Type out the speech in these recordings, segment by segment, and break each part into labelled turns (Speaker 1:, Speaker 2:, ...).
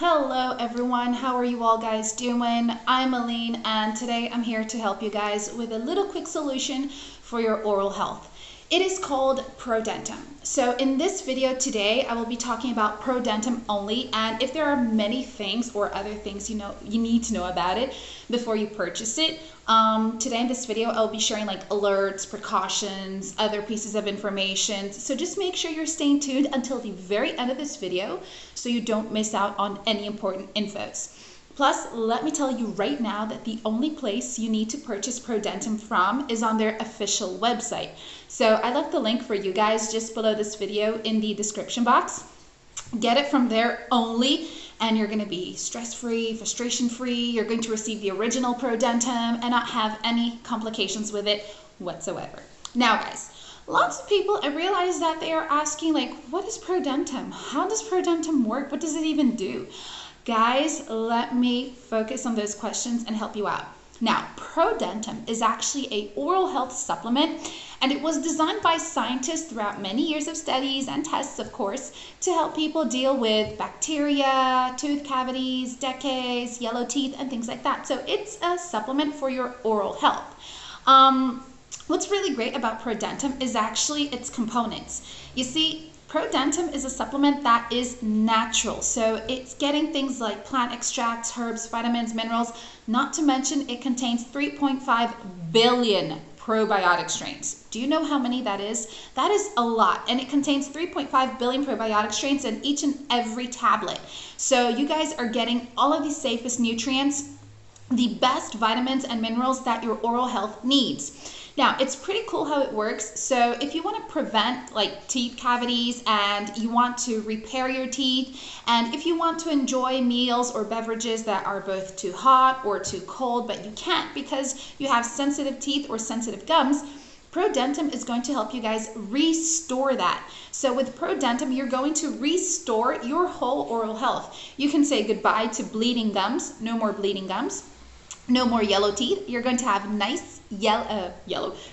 Speaker 1: Hello everyone, how are you all guys doing? I'm Aline and today I'm here to help you guys with a little quick solution for your oral health. It is called Prodentim. So in this video today, I will be talking about Prodentim only, and if there are many things or other things you need to know about it before you purchase it, today in this video I'll be sharing like alerts, precautions, other pieces of information. So just make sure you're staying tuned until the very end of this video so you don't miss out on any important infos. Plus, let me tell you right now that the only place you need to purchase Prodentim from is on their official website. So I left the link for you guys just below this video in the description box. Get it from there only, and you're going to be stress-free, frustration-free. You're going to receive the original Prodentim and not have any complications with it whatsoever. Now, guys, lots of people, I realize that they are asking, like, what is Prodentim? How does Prodentim work? What does it even do? Guys, let me focus on those questions and help you out. Now, Prodentim is actually an oral health supplement, and it was designed by scientists throughout many years of studies and tests, of course, to help people deal with bacteria, tooth cavities, decays, yellow teeth, and things like that. So it's a supplement for your oral health. What's really great about Prodentim is actually its components. You see, Prodentim is a supplement that is natural, so it's getting things like plant extracts, herbs, vitamins, minerals, not to mention it contains 3.5 billion probiotic strains. Do you know how many that is? That is a lot, and it contains 3.5 billion probiotic strains in each and every tablet. So you guys are getting all of the safest nutrients, the best vitamins and minerals that your oral health needs. Now, it's pretty cool how it works. So if you want to prevent like teeth cavities and you want to repair your teeth, and if you want to enjoy meals or beverages that are both too hot or too cold, but you can't because you have sensitive teeth or sensitive gums, Prodentim is going to help you guys restore that. So with Prodentim, you're going to restore your whole oral health. You can say goodbye to bleeding gums, no more bleeding gums. No more yellow teeth. You're going to have nice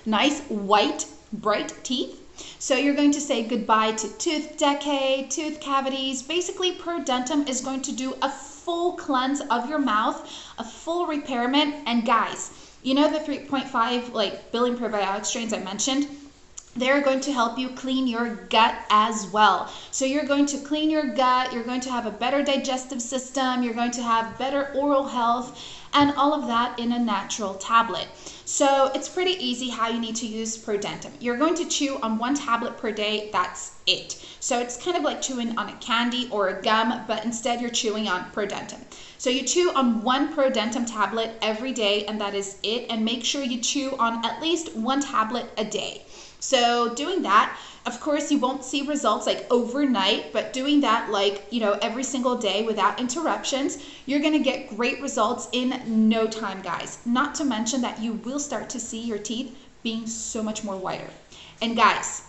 Speaker 1: nice white, bright teeth. So you're going to say goodbye to tooth decay, tooth cavities. Basically, Prodentim is going to do a full cleanse of your mouth, a full repairment. And guys, you know the 3.5 billion probiotic strains I mentioned? They're going to help you clean your gut as well. So you're going to clean your gut, you're going to have a better digestive system, you're going to have better oral health, and all of that in a natural tablet. So it's pretty easy how you need to use Prodentim. You're going to chew on 1 tablet per day, that's it. So it's kind of like chewing on a candy or a gum, but instead you're chewing on Prodentim. So you chew on 1 Prodentim tablet every day, and that is it. And make sure you chew on at least 1 tablet a day. So doing that, of course, you won't see results like overnight, but doing that every single day without interruptions, you're going to get great results in no time, guys. Not to mention that you will start to see your teeth being so much more whiter. And guys,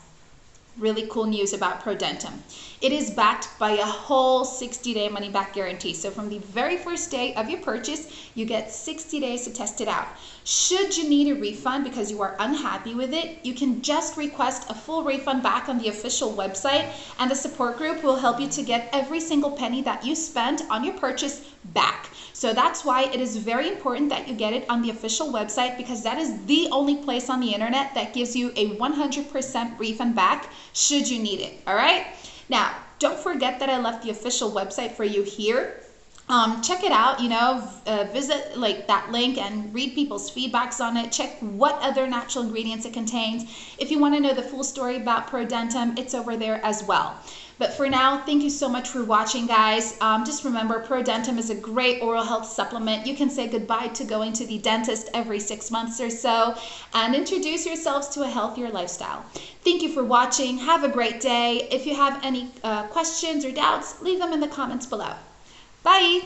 Speaker 1: really cool news about Prodentim. It is backed by a whole 60-day money-back guarantee. So from the very first day of your purchase, you get 60 days to test it out. Should you need a refund because you are unhappy with it, you can just request a full refund back on the official website, and the support group will help you to get every single penny that you spent on your purchase back. So that's why it is very important that you get it on the official website, because that is the only place on the internet that gives you a 100% refund back should you need it. All right? Now, don't forget that I left the official website for you here. Check it out, visit that link and read people's feedbacks on it. Check what other natural ingredients it contains. If you want to know the full story about Prodentim, it's over there as well. But for now, thank you so much for watching, guys. Just remember, Prodentim is a great oral health supplement. You can say goodbye to going to the dentist every 6 months or so and introduce yourselves to a healthier lifestyle. Thank you for watching. Have a great day. If you have any questions or doubts, leave them in the comments below. Bye!